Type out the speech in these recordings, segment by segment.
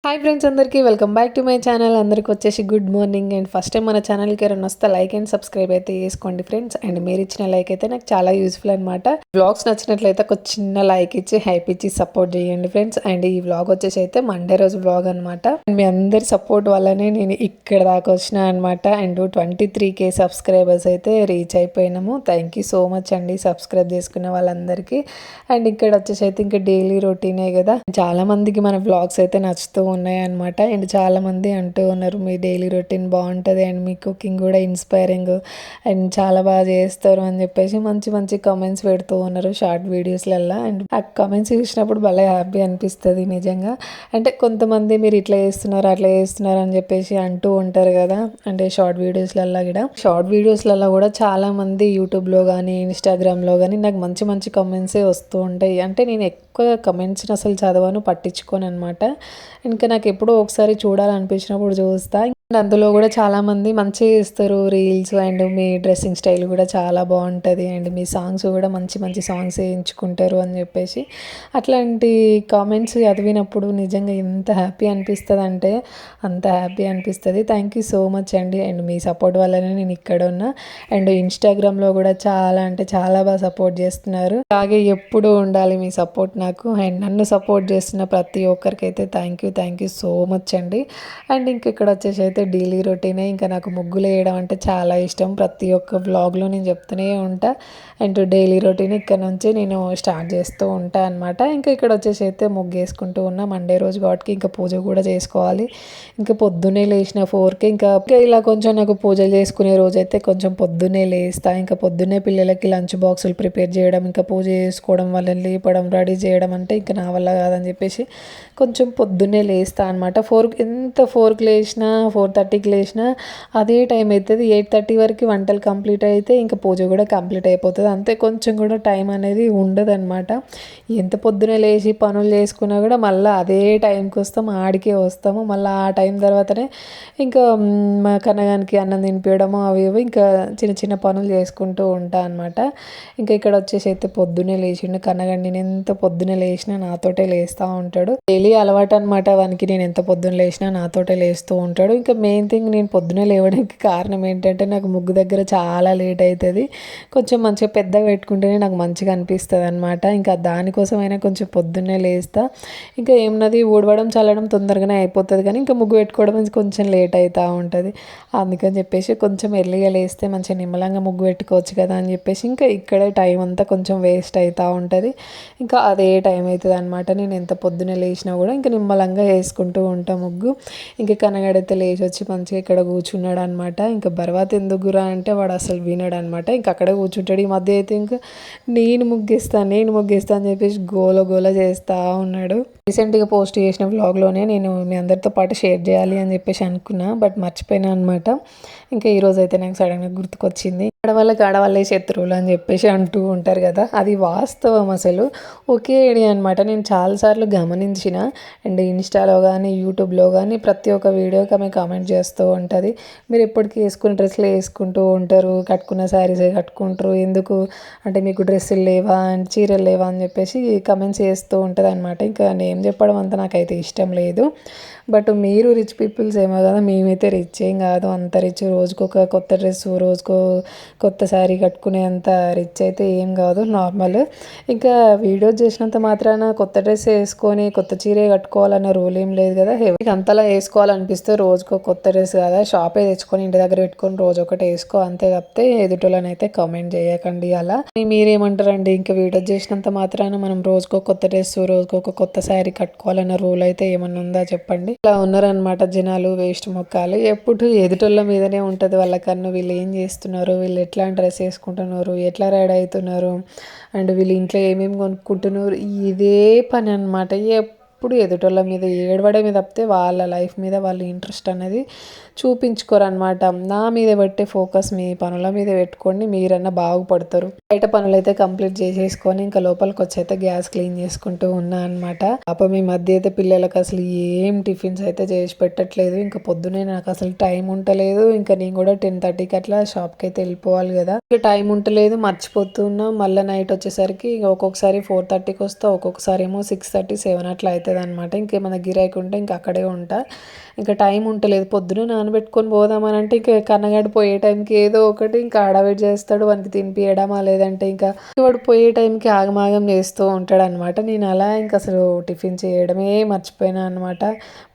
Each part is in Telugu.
హాయ్ ఫ్రెండ్స్, అందరికీ welcome back to my channel. అందరికి వచ్చేసి good morning. And first time మన ఛానల్కి ఎవరైనా వస్తే లైక్ అండ్ సబ్స్క్రైబ్ అయితే చేసుకోండి ఫ్రెండ్స్. అండ్ మీరు ఇచ్చిన లైక్ అయితే నాకు చాలా యూస్ఫుల్ అనమాట. వ్లాగ్స్ నచ్చినట్లయితే ఒక చిన్న లైక్ ఇచ్చి హైప్ ఇచ్చి సపోర్ట్ చేయండి ఫ్రెండ్స్. అండ్ ఈ వ్లాగ్ వచ్చేసి అయితే మండే రోజు వ్లాగ్ అనమాట. మీ అందరి సపోర్ట్ వల్లనే నేను ఇక్కడ దాకా వచ్చిన అనమాట. అండ్ 23K సబ్స్క్రైబర్స్ అయితే రీచ్ అయిపోయినాము. థ్యాంక్ యూ సో మచ్ అండి సబ్స్క్రైబ్ చేసుకున్న వాళ్ళందరికీ. అండ్ ఇక్కడ వచ్చేసి అయితే ఇంకా డైలీ రొటీనే కదా, చాలా మందికి మన వ్లాగ్స్ అయితే నచ్చుతూ ఉన్నాయన్నమాట. అండ్ చాలామంది అంటూ ఉన్నారు మీ డైలీ రొటీన్ బాగుంటుంది అండ్ మీ కుకింగ్ కూడా ఇన్స్పైరింగ్ అండ్ చాలా బాగా చేస్తారు అని చెప్పేసి మంచి మంచి కమెంట్స్ పెడుతూ ఉన్నారు షార్ట్ వీడియోస్లల్లో. అండ్ ఆ కమెంట్స్ చూసినప్పుడు భలే హ్యాపీ అనిపిస్తుంది నిజంగా. అంటే కొంతమంది మీరు ఇట్లా చేస్తున్నారు అట్లా చేస్తున్నారు అని చెప్పేసి అంటూ ఉంటారు కదా, అంటే షార్ట్ వీడియోస్లలో కూడా చాలామంది యూట్యూబ్లో కానీ ఇన్స్టాగ్రామ్లో కానీ నాకు మంచి మంచి కమెంట్సే వస్తూ ఉంటాయి. అంటే నేను ఎక్కువ కమెంట్స్ని అసలు చదవను, పట్టించుకోను అనమాట. ఇంకా నాకు ఎప్పుడో ఒకసారి చూడాలనిపించినప్పుడు చూస్తా. అండ్ అందులో కూడా చాలామంది మంచిగా చేస్తారు reels. And me dressing style కూడా చాలా బాగుంటుంది అండ్ మీ సాంగ్స్ కూడా మంచి మంచి సాంగ్స్ ఎంచుకుంటారు అని చెప్పేసి అట్లాంటి కామెంట్స్ చదివినప్పుడు నిజంగా ఎంత హ్యాపీ అనిపిస్తుంది అంటే అంత హ్యాపీ అనిపిస్తుంది. థ్యాంక్ యూ సో మచ్ అండి. అండ్ మీ సపోర్ట్ వల్లనే నేను ఇక్కడ ఉన్నా. అండ్ ఇన్స్టాగ్రామ్లో కూడా చాలా అంటే చాలా బాగా సపోర్ట్ చేస్తున్నారు. అలాగే ఎప్పుడు ఉండాలి మీ సపోర్ట్ నాకు. అండ్ నన్ను సపోర్ట్ చేస్తున్న ప్రతి ఒక్కరికైతే థ్యాంక్ యూ సో మచ్ అండి. అండ్ ఇంక ఇక్కడ వచ్చేసి అయితే డైలీ రొటీనే. ఇంకా నాకు ముగ్గులు వేయడం అంటే చాలా ఇష్టం. ప్రతి ఒక్క వ్లాగ్లో నేను చెప్తూనే ఉంటా. అండ్ డైలీ రొటీన్ ఇక్కడ నుంచి నేను స్టార్ట్ చేస్తూ ఉంటా అనమాట. ఇంకా ఇక్కడ వచ్చేసి అయితే ముగ్గు వేసుకుంటూ ఉన్నా. మండే రోజు కాబట్టి ఇంకా పూజ కూడా చేసుకోవాలి. ఇంకా పొద్దున్నే లేచిన 4కి ఇంకా ఇలా కొంచెం నాకు పూజలు చేసుకునే రోజు అయితే కొంచెం పొద్దున్నే లేస్తా. ఇంకా పొద్దున్నే పిల్లలకి లంచ్ బాక్సులు ప్రిపేర్ చేయడం, ఇంకా పూజ చేసుకోవడం, వాళ్ళని లేపడం, రెడీ చేయడం అంటే ఇంకా నా వల్ల కాదని చెప్పేసి కొంచెం పొద్దున్నే లేస్తా అనమాట. 4కి లేచినా 4:30కి లేచినా అదే టైం అవుతుంది. 8:30 వరకు వంటలు కంప్లీట్ అయితే ఇంకా పూజ కూడా కంప్లీట్ అయిపోతుంది. అంతే, కొంచెం కూడా టైం అనేది ఉండదు అనమాట. ఎంత పొద్దునే లేచి పనులు చేసుకున్నా కూడా మళ్ళీ అదే టైంకి వస్తాము, ఆడికే వస్తాము. మళ్ళీ ఆ టైం తర్వాతనే ఇంకా మా కన్నగానికి అన్నం తినిపించడము అవి ఇవి ఇంకా చిన్న చిన్న పనులు చేసుకుంటూ ఉంటా అనమాట. ఇంకా ఇక్కడ వచ్చేసి అయితే పొద్దునే లేచిండు కన్నగాడు. నేను ఎంత పొద్దునే లేచినా నాతోటే లేస్తూ ఉంటాడు. డైలీ అలవాటు అనమాట వానికి. నేను ఎంత పొద్దున్న లేచినా నాతోటే లేస్తూ ఉంటాడు. ఇంకా మెయిన్ థింగ్ నేను పొద్దునే లేవడానికి కారణం ఏంటంటే నాకు ముగ్గు దగ్గర చాలా లేట్ అవుతుంది. కొంచెం మంచిగా పెద్దగా పెట్టుకుంటేనే నాకు మంచిగా అనిపిస్తుంది అనమాట. ఇంకా దానికోసమైనా కొంచెం పొద్దున్నే లేస్తా. ఇంకా ఏమన్నది ఊడవడం చల్లడం తొందరగానే అయిపోతుంది, కానీ ఇంకా ముగ్గు పెట్టుకోవడం కొంచెం లేట్ అవుతూ ఉంటుంది. అందుకని చెప్పేసి కొంచెం ఎర్లీగా లేస్తే మంచిగా నిమ్మలంగా ముగ్గు పెట్టుకోవచ్చు కదా అని చెప్పేసి ఇంకా ఇక్కడే టైం అంతా కొంచెం వేస్ట్ అవుతూ ఉంటుంది. ఇంకా అదే టైం అవుతుంది అనమాట. నేను ఎంత పొద్దున్నే లేచినా కూడా ఇంకా నిమ్మలంగా వేసుకుంటూ ఉంటా ముగ్గు. ఇంకా కనగడైతే లేచి వచ్చి మంచిగా ఇక్కడ కూర్చున్నాడు అనమాట. ఇంకా బర్వాత ఎందుకురా అంటే వాడు అసలు వినడు అనమాట. ఇంకా అక్కడే కూర్చుంటాడు. ఈ మధ్య అయితే ఇంకా నేను ముగ్గేస్తాను అని చెప్పేసి గోల గోల చేస్తూ ఉన్నాడు. రీసెంట్గా పోస్ట్ చేసిన వ్లాగ్లోనే నేను మీ అందరితో పాటు షేర్ చేయాలి అని చెప్పేసి అనుకున్నా, బట్ మర్చిపోయినా అనమాట. ఇంకా ఈరోజు అయితే నాకు సడన్గా గుర్తుకొచ్చింది. ఆడవాళ్ళే శత్రువులు అని చెప్పేసి అంటూ ఉంటారు కదా, అది వాస్తవం అసలు. ఒకే ఐడియా అనమాట. నేను చాలాసార్లు గమనించిన. అండ్ ఇన్స్టాలో కానీ యూట్యూబ్లో కానీ ప్రతి ఒక్క వీడియోకి ఆమె కామెంట్ చేస్తూ ఉంటుంది. మీరు ఎప్పటికీ వేసుకున్న డ్రెస్సులు వేసుకుంటూ ఉంటారు, కట్టుకున్న శారీసే కట్టుకుంటారు, ఎందుకు అంటే మీకు డ్రెస్సులు లేవా అండ్ చీరలు లేవా అని చెప్పేసి కమెంట్స్ చేస్తూ ఉంటుంది అనమాట. ఇంకా నేను చెప్పడం అంతా నాకైతే ఇష్టం లేదు. బట్ మీరు రిచ్ పీపుల్స్ ఏమో కదా, మేమైతే రిచ్ ఏం కాదు అంత రిచ్. రోజుకొక కొత్త డ్రెస్సు, రోజుకో కొత్త శారీ కట్టుకునే అంత రిచ్ అయితే ఏం కాదు, నార్మల్. ఇంకా వీడియోస్ చేసినంత మాత్రాన కొత్త డ్రెస్ వేసుకొని కొత్త చీరే కట్టుకోవాలన్న రూల్ ఏం లేదు కదా. మీకు అంతలా వేసుకోవాలనిపిస్తే రోజుకో కొత్త డ్రెస్ కదా, షాపే తెచ్చుకొని ఇంటి దగ్గర పెట్టుకొని రోజు ఒకటి వేసుకో, అంతే తప్పితే ఎదుటోళ్ళని అయితే కామెంట్ చేయకండి. అలా మీరేమంటారండి? ఇంకా వీడియోస్ చేసినంత మాత్రాన మనం రోజుకో కొత్త డ్రెస్, రోజుకొక కొత్త శారీ కట్టుకోవాలన్న రూల్ అయితే ఏమన్నా ఉందా చెప్పండి? ఇలా ఉన్నారనమాట జనాలు, వేస్ట్ మొక్కాలు. ఎప్పుడు ఎదుటోళ్ళ మీదనే ఉంటుంది వాళ్ళ కన్ను. వీళ్ళు ఏం చేస్తున్నారు, వీళ్ళు ఎట్లా డ్రెస్ వేసుకుంటున్నారు, ఎట్లా రెడీ అవుతున్నారు, అండ్ వీళ్ళు ఇంట్లో ఏమేమి కొనుక్కుంటున్నారు, ఇదే పని అనమాట. ఎప్పుడు ఎదుటోళ్ళ మీద ఏడవడమే తప్పితే వాళ్ళ లైఫ్ మీద వాళ్ళు ఇంట్రెస్ట్ అనేది చూపించుకోరు అనమాట. నా మీద పెట్టే ఫోకస్ మీ పనుల మీద పెట్టుకోండి, మీరన్నా బాగుపడతారు. బయట పనులైతే కంప్లీట్ చేసేసుకొని ఇంకా లోపలికి వచ్చి అయితే గ్యాస్ క్లీన్ చేసుకుంటూ ఉన్నా అనమాట. పాపం ఈ మధ్య అయితే పిల్లలకు అసలు ఏం టిఫిన్స్ అయితే చేసి పెట్టట్లేదు. ఇంకా పొద్దునే నాకు అసలు టైం ఉంటలేదు. ఇంకా నేను కూడా 10:30కి అట్లా షాప్కి అయితే వెళ్ళిపోవాలి కదా, ఇంకా టైం ఉంటలేదు, మర్చిపోతున్నా. మళ్ళీ నైట్ వచ్చేసరికి ఒక్కొక్కసారి 4:30కి వస్తా, ఒక్కొక్కసారి ఏమో 6:30, 7 అట్లా అవుతుంది అనమాట. ఇంకేమైనా గిరాకీ ఉంటే ఇంకా అక్కడే ఉంటా. ఇంకా టైం ఉంటలేదు. పొద్దునే నానబెట్టుకొని పోదామని అంటే ఇంకా కన్నగాడు పోయే టైంకి ఏదో ఒకటి ఇంకా హడావిడి చేస్తాడు. వానికి తినిపియడమా లేదంటే ఇంకా వాడు పోయే టైంకి ఆగమాగం చేస్తూ ఉంటాడు అనమాట. నేను అలా ఇంకా అసలు టిఫిన్ చేయడమే మర్చిపోయినా అనమాట.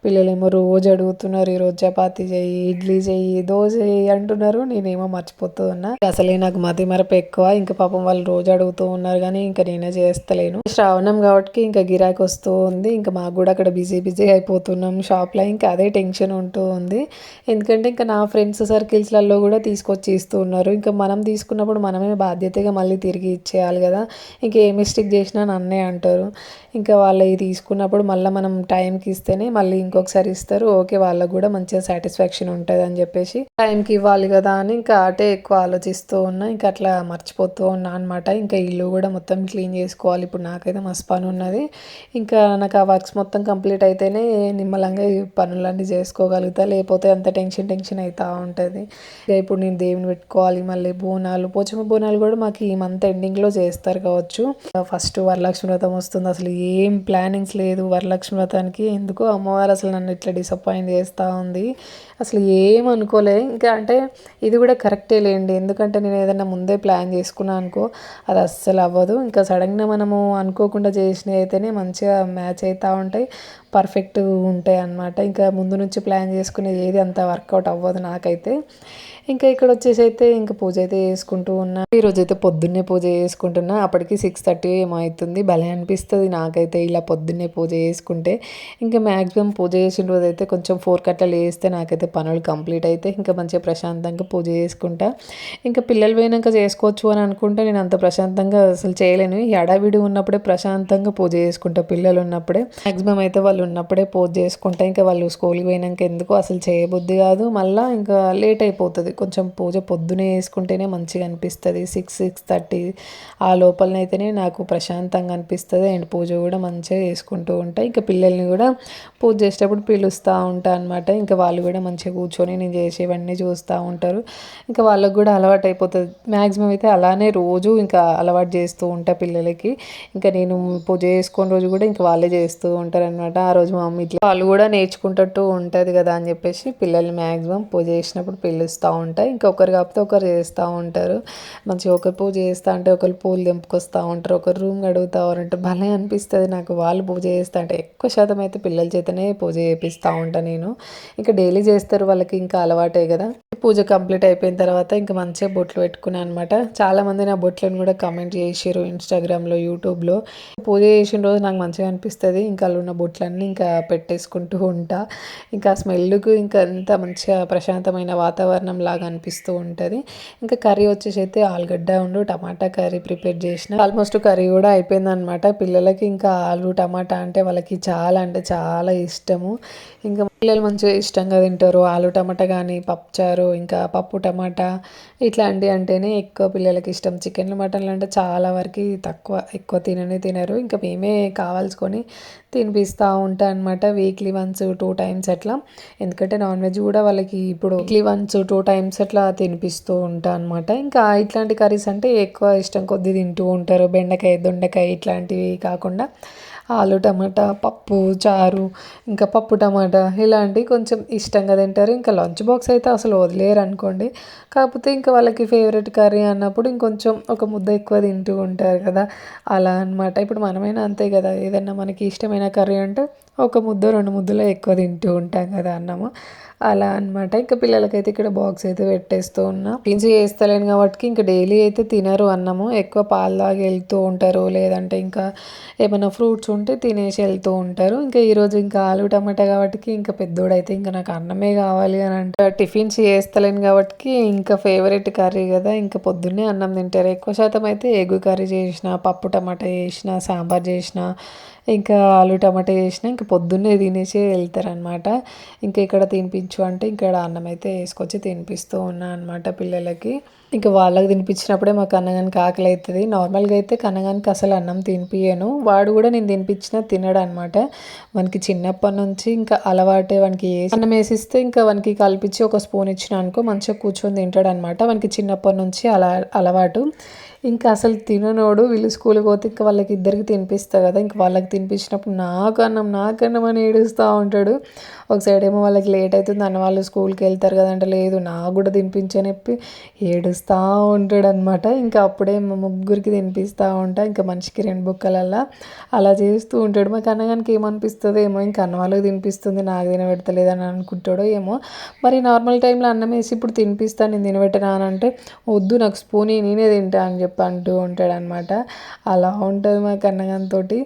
పిల్లలేమో రోజు అడుగుతున్నారు, ఈరోజు చపాతీ చెయ్యి, ఇడ్లీ చెయ్యి, దోశ చెయ్యి అంటున్నారు. నేనేమో మర్చిపోతూ ఉన్నా. అసలే నాకు మతి మరపు ఎక్కువ. ఇంకా పాపం వాళ్ళు రోజు అడుగుతూ ఉన్నారు కానీ ఇంకా నేనే చేస్తలేను. శ్రావణం కాబట్టి ఇంకా గిరాకీ వస్తూ ఉంది. ఇంకా మాకు కూడా అక్కడ బిజీ అయిపోతున్నాం షాప్లో. ఇంకా అదే టెన్షన్ ఉంటూ ఉంది. ఎందుకంటే ఇంకా నా ఫ్రెండ్స్ సర్కిల్స్లలో కూడా తీసుకొచ్చి ఇస్తూ ఉన్నారు. ఇంకా మనం తీసుకున్నప్పుడు మనమే బాధ్యతగా మళ్ళీ తిరిగి ఇచ్చేయాలి కదా. ఇంకా ఏ మిస్టేక్ చేసినా నన్నే అంటారు. ఇంకా వాళ్ళవి తీసుకున్నప్పుడు మళ్ళీ మనం టైంకి ఇస్తేనే మళ్ళీ ఇంకొకసారి ఇస్తారు. ఓకే, వాళ్ళకు కూడా మంచిగా సాటిస్ఫాక్షన్ ఉంటుంది అని చెప్పేసి టైంకి ఇవ్వాలి కదా అని ఇంకా అటే ఎక్కువ ఆలోచిస్తూ ఉన్నా. ఇంకా అట్లా మర్చిపోతూ ఉన్నా అనమాట. ఇంకా ఇల్లు కూడా మొత్తం క్లీన్ చేసుకోవాలి. ఇప్పుడు నాకైతే మస్తు పని ఉన్నది. ఇంకా నాకు ఆ వర్క్స్ మొత్తం కంప్లీట్ అయితేనే నిమ్మలంగా ఈ పనులన్నీ చేసుకోగలుగుతా. లేకపోతే అంత టెన్షన్ అవుతూ ఉంటుంది. ఇక ఇప్పుడు నేను దేవుని పెట్టుకోవాలి. మళ్ళీ బోనాలు, పోచమ్మ బోనాలు కూడా మాకు ఈ మంత్ ఎండింగ్లో చేస్తారు కావచ్చు. ఫస్ట్ వరలక్ష్మి వ్రతం వస్తుంది. అసలు ఏం ప్లానింగ్స్ లేదు వరలక్ష్మి వ్రతానికి. ఎందుకో అమ్మవారు అసలు నన్ను ఇట్లా డిసప్పాయింట్ చేస్తూ ఉంది. అసలు ఏం అనుకోలే. ఇంకా అంటే ఇది కూడా కరెక్టే లేండి. ఎందుకంటే నేను ఏదైనా ముందే ప్లాన్ చేసుకున్నాను అనుకో, అది అస్సలు అవ్వదు. ఇంకా సడన్గా మనము అనుకోకుండా చేసినవి అయితేనే మంచిగా మ్యాచ్ అవుతూ ఉంటాయి, పర్ఫెక్ట్ ఉంటాయి అన్నమాట. ఇంకా ముందు నుంచి ప్లాన్ చేసుకునేది ఏది అంత వర్కౌట్ అవ్వదు నాకైతే. ఇంకా ఇక్కడ వచ్చేసి అయితే ఇంకా పూజ అయితే చేసుకుంటూ ఉన్నా. ఈరోజు అయితే పొద్దున్నే పూజ చేసుకుంటున్నా. అప్పటికి 6:30 ఏమో అవుతుంది. భలే అనిపిస్తుంది నాకైతే ఇలా పొద్దున్నే పూజ చేసుకుంటే. ఇంకా మ్యాక్సిమం పూజ చేసిన రోజు అయితే కొంచెం 4 అట్లా లేస్తే నాకైతే పనులు కంప్లీట్ అయితే ఇంకా మంచిగా ప్రశాంతంగా పూజ చేసుకుంటా. ఇంకా పిల్లలు పోయినాక చేసుకోవచ్చు అని అనుకుంటే నేను అంత ప్రశాంతంగా అసలు చేయలేను. ఈ హడావిడి ఉన్నప్పుడే ప్రశాంతంగా పూజ చేసుకుంటా. పిల్లలు ఉన్నప్పుడే మ్యాక్సిమం అయితే వాళ్ళు ఉన్నప్పుడే పూజ చేసుకుంటా. ఇంకా వాళ్ళు స్కూల్కి పోయినాక ఎందుకు అసలు చేయబుద్ధి కాదు. మళ్ళీ ఇంకా లేట్ అయిపోతుంది. కొంచెం పూజ పొద్దునే చేసుకుంటేనే మంచిగా అనిపిస్తుంది. 6:30 ఆ లోపలనైతేనే నాకు ప్రశాంతంగా అనిపిస్తుంది. అండ్ పూజ కూడా మంచిగా చేసుకుంటూ ఉంటాయి. ఇంకా పిల్లల్ని కూడా పూజ చేసేటప్పుడు పిలుస్తూ ఉంటాను అనమాట. ఇంకా వాళ్ళు కూడా మంచిగా కూర్చొని నేను చేసేవన్నీ చూస్తూ ఉంటారు. ఇంకా వాళ్ళకు కూడా అలవాటు అయిపోతుంది. మ్యాక్సిమం అయితే అలానే రోజు ఇంకా అలవాటు చేస్తూ ఉంటా పిల్లలకి. ఇంకా నేను పూజ చేసుకున్న రోజు కూడా ఇంకా వాళ్ళే చేస్తూ ఉంటారు అనమాట. ఆ రోజు మా మమ్మీ ఇట్లా వాళ్ళు కూడా నేర్చుకుంటూ ఉంటుంది కదా అని చెప్పేసి పిల్లల్ని మ్యాక్సిమం పూజ చేసినప్పుడు పిలుస్తూ ఉంటాయి. ఇంకా ఒకరు కాకపోతే ఒకరు చేస్తూ ఉంటారు. మంచిగా ఒకరు పూజ చేస్తూ అంటే ఒకరు పూలు తెంపుకొస్తూ ఉంటారు, ఒకరు రూమ్ కడుగుతూ ఉంటారు. భలే అనిపిస్తుంది నాకు వాళ్ళు పూజ చేస్తూ అంటే. ఎక్కువ శాతం అయితే పిల్లల చేతనే పూజ చేపిస్తూ ఉంటాను నేను. ఇంకా డైలీ చేస్తారు, వాళ్ళకి ఇంకా అలవాటే కదా. పూజ కంప్లీట్ అయిపోయిన తర్వాత ఇంకా మంచిగా బొట్లు పెట్టుకున్నాను అనమాట. చాలామంది నా బొట్లను కూడా కమెంట్ చేసారు ఇన్స్టాగ్రామ్లో, యూట్యూబ్లో. పూజ చేసిన రోజు నాకు మంచిగా అనిపిస్తుంది. ఇంకా అలా ఉన్న బొట్లన్నీ ఇంకా పెట్టేసుకుంటూ ఉంటా. ఇంకా స్మెల్కు ఇంకా అంత మంచిగా ప్రశాంతమైన వాతావరణం లాగా అనిపిస్తూ ఉంటుంది. ఇంకా కర్రీ వచ్చేసి అయితే ఆలుగడ్డ టమాటా కర్రీ ప్రిపేర్ చేసిన. ఆల్మోస్ట్ కర్రీ కూడా అయిపోయింది అనమాట. పిల్లలకి ఇంకా ఆలు టమాటా అంటే వాళ్ళకి చాలా అంటే చాలా ఇష్టము. ఇంకా పిల్లలు మంచిగా ఇష్టంగా తింటారు. ఆలు టమాటా కానీ, పప్పుచారు, ఇంకా పప్పు టమాటా ఇట్లాంటివి అంటేనే ఎక్కువ పిల్లలకి ఇష్టం. చికెన్లు మటన్లు అంటే చాలా వరకు ఎక్కువ తినరు. ఇంకా మేమే కావాల్సుకొని తినిపిస్తూ ఉంటా అనమాట. వీక్లీ వన్స్ 2 టైమ్స్ అట్లా. ఎందుకంటే నాన్ వెజ్ కూడా వాళ్ళకి ఇప్పుడు వీక్లీ వన్స్ 2 టైమ్స్ అట్లా తినిపిస్తూ ఉంటా అనమాట. ఇంకా ఇట్లాంటి కర్రీస్ అంటే ఎక్కువ ఇష్టం కొద్ది తింటూ ఉంటారు. బెండకాయ, దొండకాయ ఇట్లాంటివి కాకుండా ఆలు టమాటా, పప్పు చారు, ఇంకా పప్పు టమాటా ఇలాంటివి కొంచెం ఇష్టంగా తింటారు. ఇంకా లంచ్ బాక్స్ అయితే అసలు వదిలేరు అనుకోండి. కాకపోతే ఇంకా వాళ్ళకి ఫేవరెట్ కర్రీ అన్నప్పుడు ఇంకొంచెం ఒక ముద్ద ఎక్కువ తింటూ ఉంటారు కదా, అలా అనమాట. ఇప్పుడు మనమైనా అంతే కదా, ఏదన్నా మనకి ఇష్టమైన కర్రీ అంటే ఒక ముద్ద 2 ముద్దలు ఎక్కువ తింటూ ఉంటాం కదా అన్నము, అలా అనమాట. ఇంకా పిల్లలకైతే ఇక్కడ బాక్స్ అయితే పెట్టేస్తూ ఉన్నా. క్లీన్ చేస్తలేను కాబట్టి ఇంకా డైలీ అయితే తినరు అన్నము. ఎక్కువ పాలు తాగి వెళ్తూ ఉంటారు, లేదంటే ఇంకా ఏమైనా ఫ్రూట్స్ ఉంటే తినేసి వెళ్తూ ఉంటారు. ఇంకా ఈరోజు ఇంకా ఆలు టమాటా కాబట్టి ఇంకా పెద్దోడైతే ఇంకా నాకు అన్నమే కావాలి అని అంటే టిఫిన్స్ చేస్తలేను కాబట్టి ఇంకా ఫేవరెట్ కర్రీ కదా, ఇంకా పొద్దున్నే అన్నం తింటారు. ఎక్కువ శాతం అయితే ఎగ్ కర్రీ చేసిన, పప్పు టమాటా చేసిన, సాంబార్ చేసిన, ఇంకా ఆలు టమాటా చేసిన ఇంకా పొద్దున్నే తినేసి వెళ్తారనమాట. ఇంకా ఇక్కడ తినిపించు అంటే ఇక్కడ అన్నం అయితే వేసుకొచ్చి తినిపిస్తూ ఉన్నా అనమాట పిల్లలకి. ఇంకా వాళ్ళకి తినిపించినప్పుడే మాకు కన్నగానికి ఆకలి అవుతుంది. నార్మల్గా అయితే కన్నగానికి అసలు అన్నం తినిపియను. వాడు కూడా నేను తినిపించినా తినడు అనమాట. వానికి చిన్నప్పటి నుంచి ఇంకా అలవాటే. వానికి అన్నం వేసిస్తే ఇంకా వానికి కలిపించి ఒక స్పూన్ ఇచ్చిన అనుకో మంచిగా కూర్చొని తింటాడు అనమాట. వానికి చిన్నప్పటి నుంచి అలవాటు. ఇంకా అసలు తిననోడు వీళ్ళు స్కూల్కి పోతే ఇంకా వాళ్ళకి ఇద్దరికి తినిపిస్తా కదా, ఇంకా వాళ్ళకి తినిపించినప్పుడు నాకన్నం అని ఏడుస్తూ ఉంటాడు. ఒక సైడ్ ఏమో వాళ్ళకి లేట్ అవుతుంది అన్న వాళ్ళు స్కూల్కి వెళ్తారు కదంటే లేదు నాకు కూడా తినిపించని చెప్పి ఏడుస్తూ ఉంటాడు అనమాట. ఇంకా అప్పుడే మా ముగ్గురికి తినిపిస్తూ ఉంటా, ఇంకా మనిషికి 2 బుక్కలల్లా అలా చేస్తూ ఉంటాడు. మాకు అన్నగానికి ఏమనిపిస్తుందో ఏమో, ఇంకా అన్న వాళ్ళకి తినిపిస్తుంది నాకు తినబెడతలేదు అని అనుకుంటాడో ఏమో. మరి నార్మల్ టైంలో అన్నం వేసి ఇప్పుడు తినిపిస్తాను నేను తినబెట్టనా అని అంటే వద్దు నాకు స్పూన్ నేనే తింటా అని చెప్పి అంటూ ఉంటాడనమాట. అలా ఉంటుంది మా కన్నగానితోటి.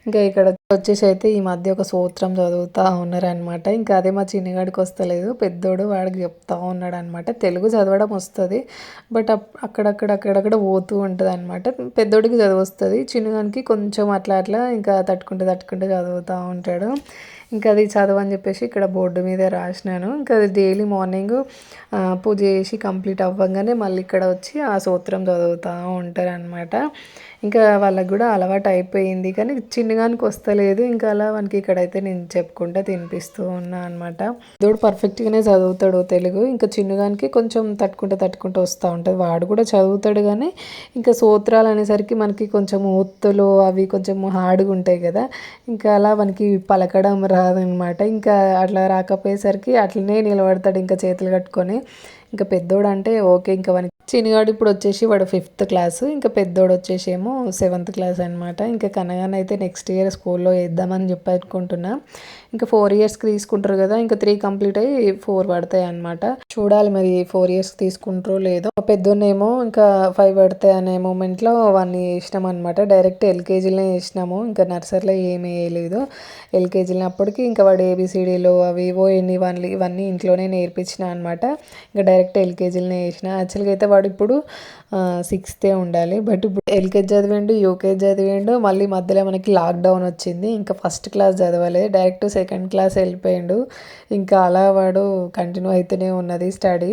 ఇంకా ఇక్కడ వచ్చేసి అయితే ఈ మధ్య ఒక సూత్రం చదువుతూ ఉన్నారనమాట. ఇంకా అదే మా చిన్నగాడికి వస్తలేదు, పెద్దోడు వాడికి చెప్తా ఉన్నాడు అనమాట. తెలుగు చదవడం వస్తుంది, బట్ అక్కడక్కడ పోతూ ఉంటుంది అనమాట. పెద్దోడికి చదువు వస్తుంది, చిన్నగానికి కొంచెం అట్లా ఇంకా తట్టుకుంటూ చదువుతూ ఉంటాడు. ఇంకా అది చదవని చెప్పేసి ఇక్కడ బోర్డు మీద రాసినాను. ఇంకా అది డైలీ మార్నింగ్ పూజ చేసి కంప్లీట్ అవ్వగానే మళ్ళీ ఇక్కడ వచ్చి ఆ సూత్రం చదువుతూ ఉంటారనమాట. ఇంకా వాళ్ళకి కూడా అలవాటు అయిపోయింది, కానీ చిన్నగానికి వస్తలేదు. ఇంకా అలా వానికి ఇక్కడైతే నేను చెప్పుకుంటా తినిపిస్తూ ఉన్నా అనమాట. దోడు పర్ఫెక్ట్గానే చదువుతాడు తెలుగు, ఇంకా చిన్నగానికి కొంచెం తట్టుకుంటూ వస్తూ ఉంటుంది. వాడు కూడా చదువుతాడు కానీ ఇంకా సూత్రాలు అనేసరికి మనకి కొంచెం ఒత్తులు అవి కొంచెం హార్డ్గా ఉంటాయి కదా, ఇంకా అలా మనకి పలకడం రాదనమాట. ఇంకా అట్లా రాకపోయేసరికి అట్లనే నిలబడతాడు ఇంకా చేతులు కట్టుకొని. ఇంకా పెద్దోడు అంటే ఓకే, ఇంకా వానికి చిన్నగాడు ఇప్పుడు వచ్చేసి వాడు 5th క్లాసు, ఇంకా పెద్దోడు వచ్చేసి ఏమో 7th క్లాస్ అనమాట. ఇంకా కనగానే అయితే నెక్స్ట్ ఇయర్ స్కూల్లో వేద్దామని చెప్పి అనుకుంటున్నా. ఇంకా 4 ఇయర్స్కి తీసుకుంటారు కదా, ఇంకా 3 కంప్లీట్ అయ్యి 4 పడతాయి అనమాట. చూడాలి మరి 4 ఇయర్స్కి తీసుకుంటారో లేదో. పెద్దోన్నేమో ఇంకా 5 పడతాయి అనే మూమెంట్లో వాడిని వేసినాం అనమాట. డైరెక్ట్ ఎల్కేజీలోనే వేసినాము, ఇంకా నర్సరీలో ఏమీ వేయలేదు. ఎల్కేజీలో అప్పటికి ఇంకా వాడు ఏబిసిడీలు అవి ఇవన్నీ ఇంట్లోనే నేర్పించిన అనమాట. ఇంకా డైరెక్ట్ ఎల్కేజీలోనే వేసిన. యాక్చువల్గా అయితే వాడు ఇప్పుడు 6th ఉండాలి, బట్ ఇప్పుడు ఎల్కేజీ చదివిండు, యూకేజీ చదివిండు. మళ్ళీ మధ్యలో మనకి లాక్డౌన్ వచ్చింది, ఇంకా 1st క్లాస్ చదవలేదు, డైరెక్ట్ 2nd క్లాస్ వెళ్ళిపోయిండు. ఇంకా అలా వాడు కంటిన్యూ అయితేనే ఉన్నది స్టడీ.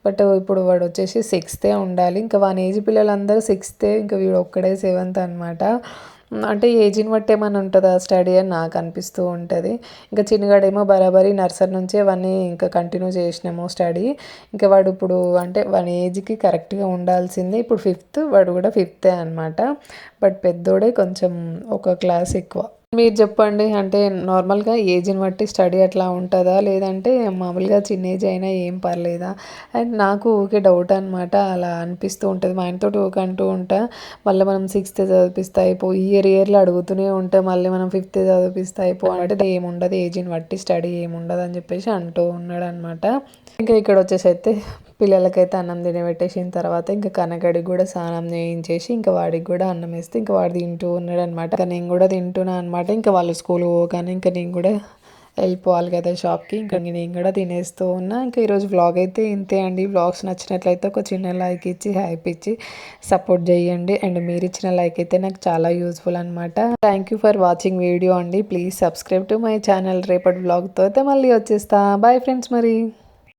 బట్ ఇప్పుడు వాడు వచ్చేసి 6th ఉండాలి. ఇంకా వాని ఏజ్ పిల్లలందరూ 6th, ఇంకా వీడు ఒక్కడే 7th అనమాట. అంటే ఏజ్ని బట్టి ఏమైనా ఉంటుందా స్టడీ అని నాకు అనిపిస్తూ ఉంటుంది. ఇంకా చిన్నగాడేమో బరాబరి నర్సరీ నుంచి అవన్నీ ఇంకా కంటిన్యూ చేసినాము స్టడీ. ఇంకా వాడు ఇప్పుడు అంటే వాని ఏజ్కి కరెక్ట్గా ఉండాల్సిందే. ఇప్పుడు 5th, వాడు కూడా 5th అనమాట. బట్ పెద్దోడే కొంచెం ఒక క్లాస్ ఎక్కువ. మీరు చెప్పండి, అంటే నార్మల్గా ఏజ్ని బట్టి స్టడీ అట్లా ఉంటుందా, లేదంటే మామూలుగా చిన్న ఏజ్ అయినా ఏం పర్లేదా? అండ్ నాకు ఊరికే డౌట్ అనమాట, అలా అనిపిస్తూ ఉంటుంది. మా ఆయనతో ఊరికే అంటూ ఉంటా, మళ్ళీ మనం 6th చదివిపిస్తే అయిపో, ఇయర్లో అడుగుతూనే ఉంటే మళ్ళీ మనం 5th చదివిపిస్తే అయిపో అంటే ఏముండదు, ఏజ్ని బట్టి స్టడీ ఏముండదు అని చెప్పేసి అంటూ ఉన్నాడు అనమాట. ఇంకా ఇక్కడ వచ్చేసి అయితే పిల్లలకైతే అన్నం తినబెట్టేసిన తర్వాత ఇంకా కనకడికి కూడా స్నానం చేయించేసి ఇంకా వాడికి కూడా అన్నం వేస్తే ఇంకా వాడు తింటూ ఉన్నాడు అనమాట. ఇంకా నేను కూడా తింటున్నా అనమాట. ఇంకా వాళ్ళు స్కూల్ పోగానే ఇంకా నేను కూడా వెళ్ళిపోవాలి కదా షాప్కి, ఇంకా నేను కూడా తినేస్తూ ఉన్నా. ఇంకా ఈరోజు వ్లాగ్ అయితే ఇంతే అండి. వ్లాగ్స్ నచ్చినట్లయితే ఒక చిన్న లైక్ ఇచ్చి హైప్ ఇచ్చి సపోర్ట్ చేయండి. అండ్ మీరు ఇచ్చిన లైక్ అయితే నాకు చాలా యూస్ఫుల్ అనమాట. Thank you for watching video అండి. Please subscribe to my channel. రేపటి వ్లాగ్తో అయితే మళ్ళీ వచ్చేస్తా. బాయ్ ఫ్రెండ్స్ మరి.